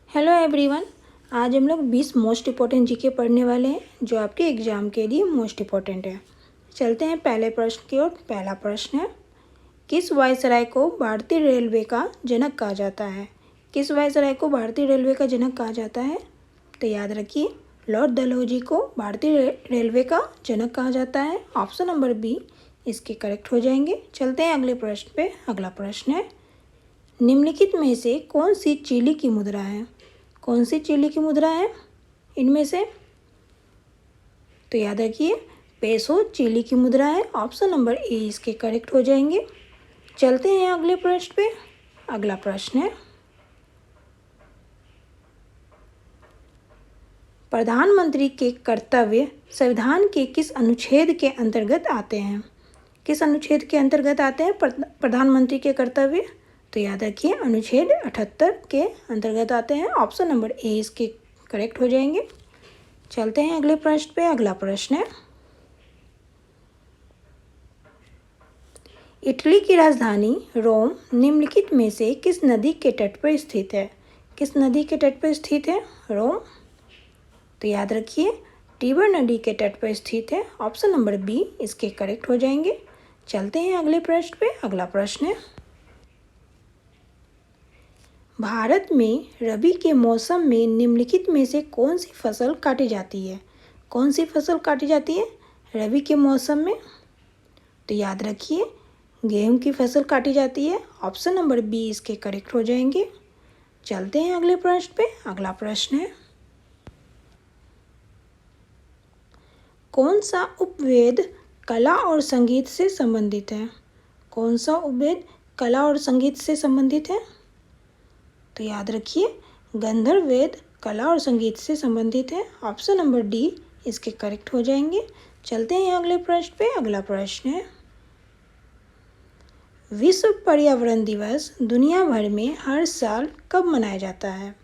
Hello everyone. आज हम लोग 20 मोस्ट इम्पॉर्टेंट जीके पढ़ने वाले हैं जो आपके एग्ज़ाम के लिए मोस्ट इम्पॉर्टेंट है। चलते हैं पहले प्रश्न की ओर। पहला प्रश्न है, किस वायसराय को भारतीय रेलवे का जनक कहा जाता है? किस वायसराय को भारतीय रेलवे का जनक कहा जाता है? तो याद रखिए, लॉर्ड डलहौजी को भारतीय रेलवे का जनक कहा जाता है। ऑप्शन नंबर बी इसके करेक्ट हो जाएंगे। चलते हैं अगले प्रश्न पे। अगला प्रश्न है, निम्नलिखित में से कौन सी चिली की मुद्रा है? कौन सी चिली की मुद्रा है इनमें से? तो याद रखिए, पेसो चिली की मुद्रा है। ऑप्शन नंबर ए इसके करेक्ट हो जाएंगे। चलते हैं अगले प्रश्न पे। अगला प्रश्न है, प्रधानमंत्री के कर्तव्य संविधान के किस अनुच्छेद के अंतर्गत आते हैं? किस अनुच्छेद के अंतर्गत आते हैं प्रधानमंत्री के कर्तव्य? तो याद रखिए, अनुच्छेद 78 के अंतर्गत आते हैं। ऑप्शन नंबर ए इसके करेक्ट हो जाएंगे। चलते हैं अगले प्रश्न पे। अगला प्रश्न है, इटली की राजधानी रोम निम्नलिखित में से किस नदी के तट पर स्थित है? किस नदी के तट पर स्थित है रोम? तो याद रखिए, टीबर नदी के तट पर स्थित है। ऑप्शन नंबर बी इसके करेक्ट हो जाएंगे। चलते हैं अगले प्रश्न पे। अगला प्रश्न है, भारत में रबी के मौसम में निम्नलिखित में से कौन सी फसल काटी जाती है? कौन सी फसल काटी जाती है रबी के मौसम में? तो याद रखिए, गेहूं की फसल काटी जाती है। ऑप्शन नंबर बी इसके करेक्ट हो जाएंगे। चलते हैं अगले प्रश्न पे। अगला प्रश्न है, कौन सा उपवेद कला और संगीत से संबंधित है? कौन सा उपवेद कला और संगीत से संबंधित है? तो याद रखिए, गंधर्व वेद कला और संगीत से संबंधित है। ऑप्शन नंबर डी इसके करेक्ट हो जाएंगे। चलते हैं अगले प्रश्न पे। अगला प्रश्न है, विश्व पर्यावरण दिवस दुनिया भर में हर साल कब मनाया जाता है?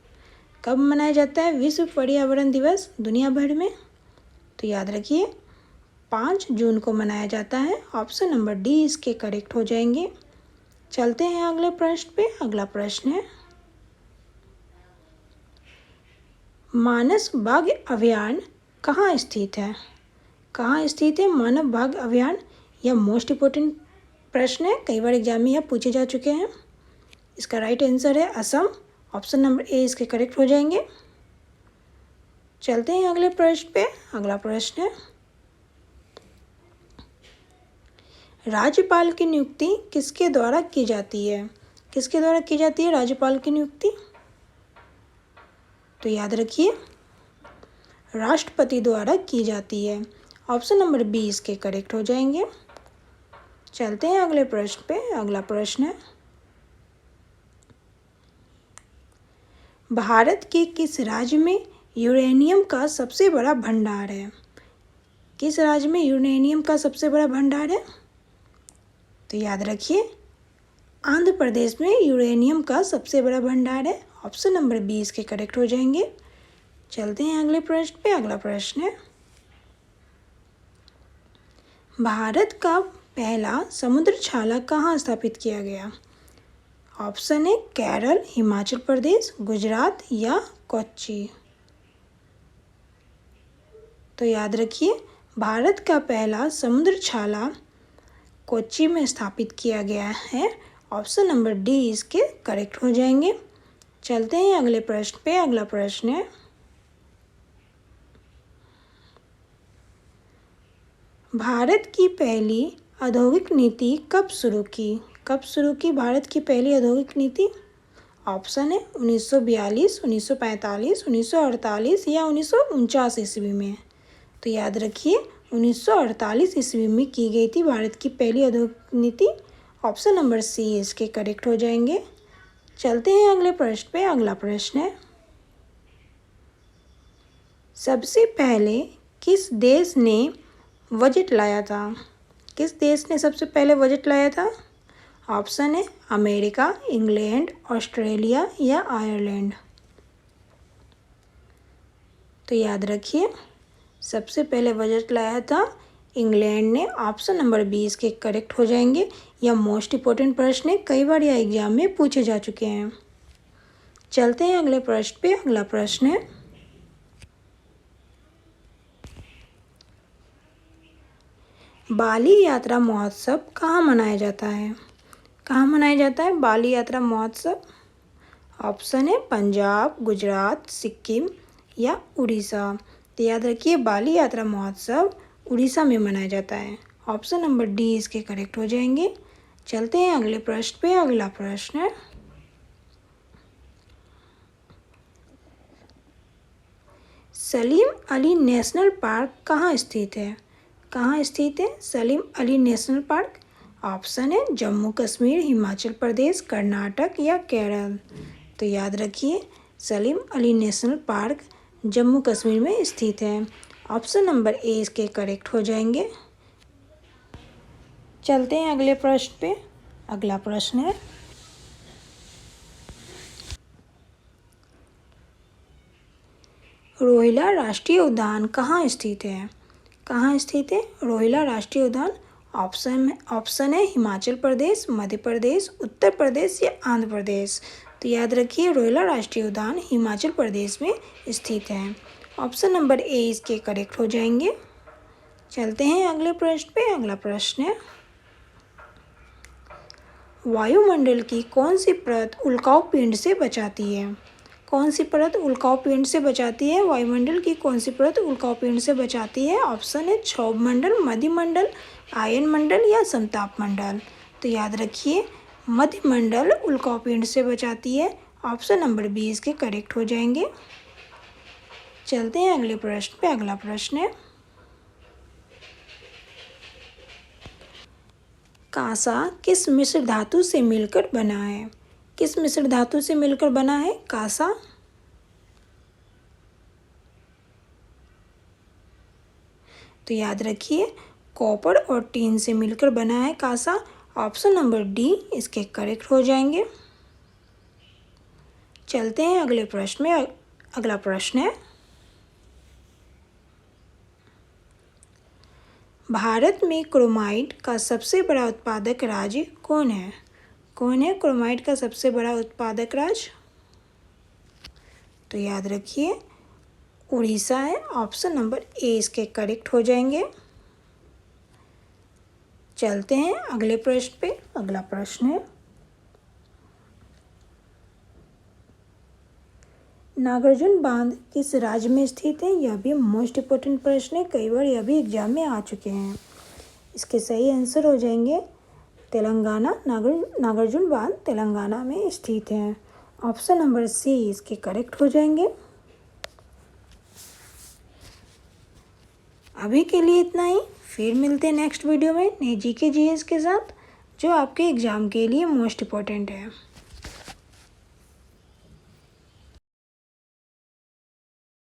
कब मनाया जाता है विश्व पर्यावरण दिवस दुनिया भर में? तो याद रखिए, 5 जून को मनाया जाता है। ऑप्शन नंबर डी इसके करेक्ट हो जाएंगे। चलते हैं अगले प्रश्न पे। अगला प्रश्न है, मानस बाघ अभयारण्य कहाँ स्थित है? कहाँ स्थित है मानव बाघ अभयारण्य? यह मोस्ट इम्पोर्टेंट प्रश्न है, कई बार एग्जाम में यह पूछे जा चुके हैं। इसका राइट आंसर है असम। ऑप्शन नंबर ए इसके करेक्ट हो जाएंगे। चलते हैं अगले प्रश्न पे। अगला प्रश्न है, राज्यपाल की नियुक्ति किसके द्वारा की जाती है? किसके द्वारा की जाती है राज्यपाल की नियुक्ति? तो याद रखिए, राष्ट्रपति द्वारा की जाती है। ऑप्शन नंबर बी इसके करेक्ट हो जाएंगे। चलते हैं अगले प्रश्न पे। अगला प्रश्न है, भारत के किस राज्य में यूरेनियम का सबसे बड़ा भंडार है? किस राज्य में यूरेनियम का सबसे बड़ा भंडार है? तो याद रखिए, आंध्र प्रदेश में यूरेनियम का सबसे बड़ा भंडार है। ऑप्शन नंबर बी इसके करेक्ट हो जाएंगे। चलते हैं अगले प्रश्न पे। अगला प्रश्न है, भारत का पहला समुद्र छाला कहाँ स्थापित किया गया? ऑप्शन है केरल, हिमाचल प्रदेश, गुजरात या कोच्चि। तो याद रखिए, भारत का पहला समुद्र छाला कोच्चि में स्थापित किया गया है। ऑप्शन नंबर डी इसके करेक्ट हो जाएंगे। चलते हैं अगले प्रश्न पे। अगला प्रश्न है, भारत की पहली औद्योगिक नीति कब शुरू की? कब शुरू की भारत की पहली औद्योगिक नीति? ऑप्शन है 1942, 1945, 1948 या 1949 ईस्वी में। तो याद रखिए, 1948 ईस्वी में की गई थी भारत की पहली औद्योगिक नीति। ऑप्शन नंबर सी इसके करेक्ट हो जाएंगे। चलते हैं अगले प्रश्न पे। अगला प्रश्न है, सबसे पहले किस देश ने बजट लाया था? किस देश ने सबसे पहले बजट लाया था? ऑप्शन है अमेरिका, इंग्लैंड, ऑस्ट्रेलिया या आयरलैंड। तो याद रखिए, सबसे पहले बजट लाया था इंग्लैंड ने। ऑप्शन नंबर बी इसके करेक्ट हो जाएंगे। यह मोस्ट इम्पोर्टेंट प्रश्न है, कई बार यह एग्जाम में पूछे जा चुके हैं। चलते हैं अगले प्रश्न पे। अगला प्रश्न है, बाली यात्रा महोत्सव कहाँ मनाया जाता है? कहाँ मनाया जाता है बाली यात्रा महोत्सव? ऑप्शन है पंजाब, गुजरात, सिक्किम या उड़ीसा। तो याद रखिए, बाली यात्रा महोत्सव उड़ीसा में मनाया जाता है। ऑप्शन नंबर डी इसके करेक्ट हो जाएंगे। चलते हैं अगले प्रश्न पे। अगला प्रश्न है, सलीम अली नेशनल पार्क कहाँ स्थित है? कहाँ स्थित है Salim Ali national park? Option है जम्मू कश्मीर, हिमाचल प्रदेश, कर्नाटक या केरल। तो याद रखिए, सलीम अली नेशनल पार्क जम्मू कश्मीर में स्थित है। ऑप्शन नंबर ए इसके करेक्ट हो जाएंगे। चलते हैं अगले प्रश्न पे। अगला प्रश्न है, रोहिला राष्ट्रीय उद्यान कहाँ स्थित है? कहाँ स्थित है रोहिला राष्ट्रीय उद्यान? ऑप्शन है हिमाचल प्रदेश, मध्य प्रदेश, उत्तर प्रदेश या आंध्र प्रदेश। तो याद रखिए, रोहिला राष्ट्रीय उद्यान हिमाचल प्रदेश में स्थित है। ऑप्शन नंबर ए इसके करेक्ट हो जाएंगे। चलते हैं अगले प्रश्न पे। अगला प्रश्न है, वायुमंडल की कौन सी परत उल्काओं पिंड से बचाती है? कौन सी परत उल्काओं पिंड से बचाती है? वायुमंडल की कौन सी परत उल्काओं पिंड से बचाती है? ऑप्शन है क्षोभ मंडल, मध्य मंडल, आयन मंडल या समताप मंडल। तो याद रखिए, मध्य मंडल उल्काओं पिंड से बचाती है। ऑप्शन नंबर बी इसके करेक्ट हो जाएंगे। चलते हैं अगले प्रश्न पे। अगला प्रश्न है, कांसा किस मिश्र धातु से मिलकर बना है? किस मिश्र धातु से मिलकर बना है कांसा? तो याद रखिए, कॉपर और टीन से मिलकर बना है कांसा। ऑप्शन नंबर डी इसके करेक्ट हो जाएंगे। चलते हैं अगले प्रश्न में। अगला प्रश्न है, भारत में क्रोमाइट का सबसे बड़ा उत्पादक राज्य कौन है? कौन है क्रोमाइट का सबसे बड़ा उत्पादक राज्य? तो याद रखिए, उड़ीसा है। ऑप्शन नंबर ए इसके करेक्ट हो जाएंगे। चलते हैं अगले प्रश्न पे। अगला प्रश्न है, नागार्जुन बांध किस राज्य में स्थित है? यह भी मोस्ट इम्पोर्टेंट प्रश्न है, कई बार यह भी एग्जाम में आ चुके हैं। इसके सही आंसर हो जाएंगे तेलंगाना। नागार्जुन बांध तेलंगाना में स्थित है। ऑप्शन नंबर सी इसके करेक्ट हो जाएंगे। अभी के लिए इतना ही, फिर मिलते हैं नेक्स्ट वीडियो में नए जीके जीएस के साथ, जो आपके एग्ज़ाम के लिए मोस्ट इम्पोर्टेंट है।